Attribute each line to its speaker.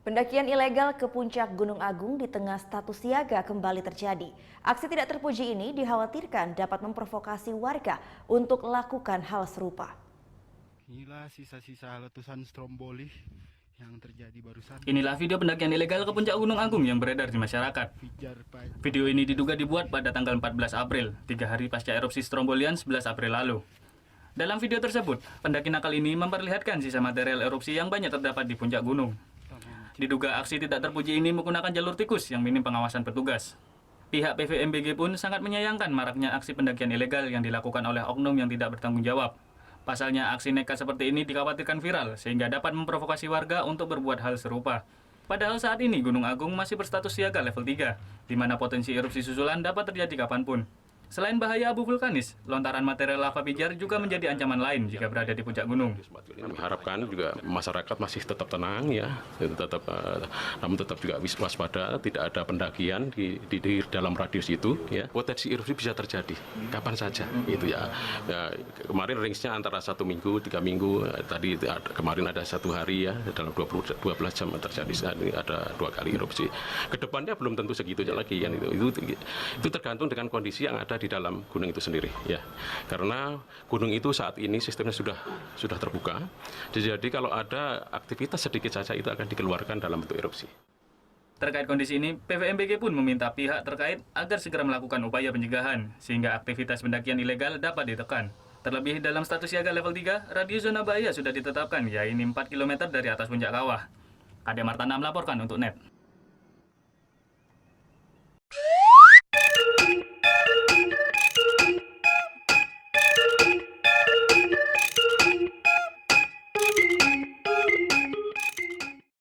Speaker 1: Pendakian ilegal ke puncak Gunung Agung di tengah status siaga kembali terjadi. Aksi tidak terpuji ini dikhawatirkan dapat memprovokasi warga untuk lakukan hal serupa.
Speaker 2: Inilah sisa-sisa letusan stromboli yang terjadi barusan.
Speaker 3: Inilah video pendakian ilegal ke puncak Gunung Agung yang beredar di masyarakat. Video ini diduga dibuat pada tanggal 14 April, 3 hari pasca erupsi Strombolian 11 April lalu. Dalam video tersebut, pendaki nakal ini memperlihatkan sisa material erupsi yang banyak terdapat di puncak gunung. Diduga aksi tidak terpuji ini menggunakan jalur tikus yang minim pengawasan petugas. Pihak PVMBG pun sangat menyayangkan maraknya aksi pendakian ilegal yang dilakukan oleh oknum yang tidak bertanggung jawab. Pasalnya aksi nekat seperti ini dikhawatirkan viral sehingga dapat memprovokasi warga untuk berbuat hal serupa. Padahal saat ini Gunung Agung masih berstatus siaga level 3, di mana potensi erupsi susulan dapat terjadi kapanpun. Selain bahaya abu vulkanis, lontaran material lava pijar juga menjadi ancaman lain jika berada di puncak gunung.
Speaker 4: Kami harapkan juga masyarakat masih tetap tenang ya, namun tetap juga waspada, tidak ada pendakian di dalam radius itu ya. Potensi erupsi bisa terjadi kapan saja itu ya. Kemarin range-nya antara 1 minggu, 3 minggu, tadi kemarin ada 1 hari ya, dalam 12 jam terjadi ada 2 kali erupsi. Kedepannya belum tentu segitu lagi kan, itu tergantung dengan kondisi yang ada di dalam gunung itu sendiri ya, karena gunung itu saat ini sistemnya sudah terbuka, jadi kalau ada aktivitas sedikit saja itu akan dikeluarkan dalam bentuk erupsi.
Speaker 3: Terkait kondisi ini, PVMBG pun meminta pihak terkait agar segera melakukan upaya pencegahan sehingga aktivitas pendakian ilegal dapat ditekan. Terlebih dalam status siaga level 3, radius zona bahaya sudah ditetapkan, yaitu 4 km dari atas puncak kawah. Ade Martana melaporkan untuk NET.